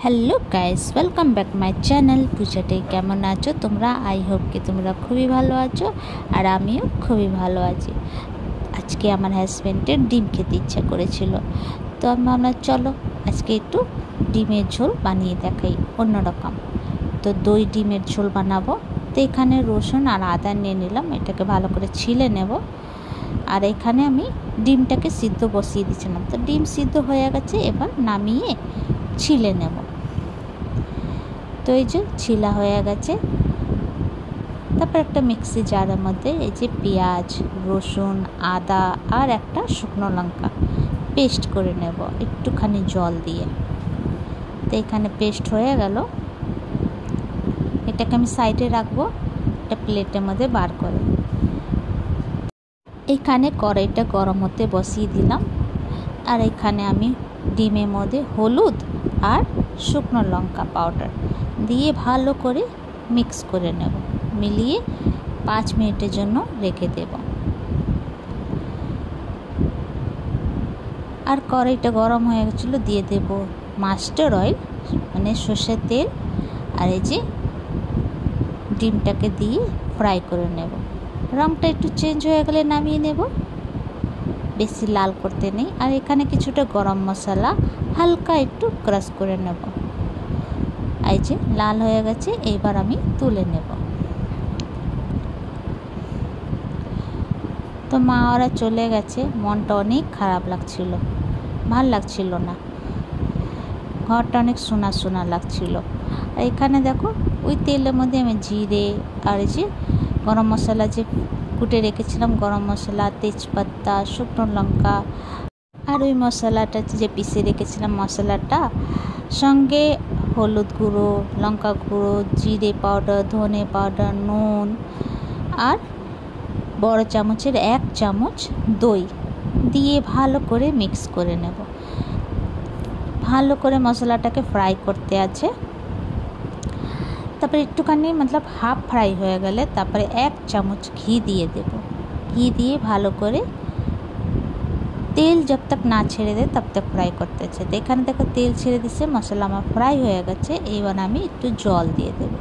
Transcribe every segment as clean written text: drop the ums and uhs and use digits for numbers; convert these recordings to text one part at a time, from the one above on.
Hello guys, welcome back my channel. পূজাতে কেমন আছো তোমরা? আই হোপ কি তোমরা খুবই ভালো আছো, আর আমিও খুবই ভালো আছি। আজকে আমার হাজব্যান্ডের ডিম খেতে ইচ্ছা করেছিল, তো আমি ভাবলাম চলো আজকে একটু ডিমের ঝোল বানিয়ে দেখাই অন্যরকম। তো দই ডিমের ঝোল বানাবো। তো এখানে রসুন আর আদা নিয়ে নিলাম, এটাকে ভালো করে ছিলে নেব। আর এখানে আমি ডিমটাকে সিদ্ধ বসিয়ে দিয়েছিলাম, তো ডিম সিদ্ধ হয়ে গেছে, এবার নামিয়ে ছিলে নেব। তো এই যে ছিলা হয়ে গেছে, তারপর একটা মিক্সি জারের মধ্যে এই যে পেঁয়াজ, রসুন, আদা আর একটা শুকনো লঙ্কা পেস্ট করে নেব একটুখানি জল দিয়ে। তো এখানে পেস্ট হয়ে গেল, এটাকে আমি সাইডে রাখবো, একটা প্লেটের মধ্যে বার করে। এখানে কড়াইটা গরম হতে বসিয়ে দিলাম, আর এখানে আমি ডিমের মধ্যে হলুদ আর শুকনো লঙ্কা পাউডার দিয়ে ভালো করে মিক্স করে নেব, মিলিয়ে 5 মিনিটের জন্য রেখে দেব। আর কড়াইটা গরম হয়ে গেছিলো, দিয়ে দেব মাস্টার্ড অয়েল মানে সর্ষের তেল, আর এই যে ডিমটাকে দিয়ে ফ্রাই করে নেব। রঙটা একটু চেঞ্জ হয়ে গেলে নামিয়ে নেব, বেশি লাল করতে নেই। আর এখানে কিছুটা গরম মশলা হালকা একটু ক্রাশ করে নেব। এই যে লাল হয়ে গেছে, এইবার আমি তুলে নেব। তো মা ওরা চলে গেছে, মনটা অনেক খারাপ লাগছিল, ভাল লাগছিল না, ঘরটা অনেক শোনা শোনা লাগছিল। আর এখানে দেখো ওই তেলের মধ্যে আমি জিরে আর এই যে গরম মশলা যে কুটে রেখেছিলাম, গরম মশলা, তেজপাতা, শুকনো লঙ্কা আর ওই মশলাটা যে পিষে রেখেছিলাম মশলাটা, সঙ্গে হলুদ গুঁড়ো, লঙ্কা গুঁড়ো, জিরে পাউডার, ধনে পাউডার, নুন আর বড় চামচের 1 চামচ দই দিয়ে ভালো করে মিক্স করে নেব। ভালো করে মশলাটাকে ফ্রাই করতে আছে। তারপরে একটুখানি হাফ ফ্রাই হয়ে গেলে তারপরে 1 চামচ ঘি দিয়ে দেব। ঘি দিয়ে ভালো করে তেল जब तक না ছেড়ে দেয় तब तक ফ্রাই করতে আছে। তো এখানে দেখো তেল ছেড়ে দিচ্ছে, মশলা আমার ফ্রাই হয়ে গেছে। এবার আমি একটু জল দিয়ে দেব।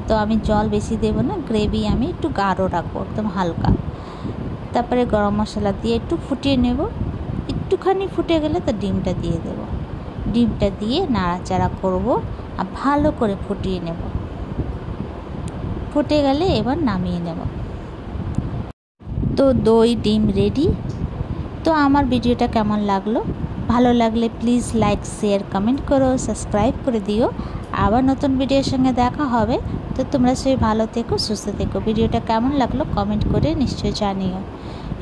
তো আমি জল বেশি দেব না, গ্রেভি আমি একটু গাঢ় রাখবো, একদম হালকা। তারপরে গরম মশলা দিয়ে একটু ফুটিয়ে নেব। একটুখানি ফুটে গেলে তো ডিমটা দিয়ে দেব। ডিমটা দিয়ে নাড়াচাড়া করব আর ভালো করে ফুটিয়ে নেব। ফুটে গেলে এবার নামিয়ে নেব। তো দই ডিম রেডি। তো আমার ভিডিওটা কেমন লাগলো? ভালো লাগলে প্লিজ লাইক, শেয়ার, কমেন্ট করো, সাবস্ক্রাইব করে দিও। আবার নতুন ভিডিওর সঙ্গে দেখা হবে। তো তোমরা সবাই ভালো থেকো, সুস্থ থেকো। ভিডিওটা কেমন লাগলো কমেন্ট করে নিশ্চয়ই জানিও।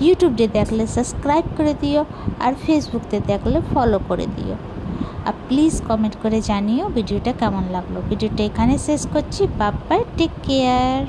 ইউটিউবে দেখলে সাবস্ক্রাইব করে দিও, আর ফেসবুকে দেখলে ফলো করে দিও। আর প্লিজ কমেন্ট করে জানিও ভিডিওটা কেমন লাগলো। ভিডিওটা এখানে শেষ করছি। Bye bye, take care.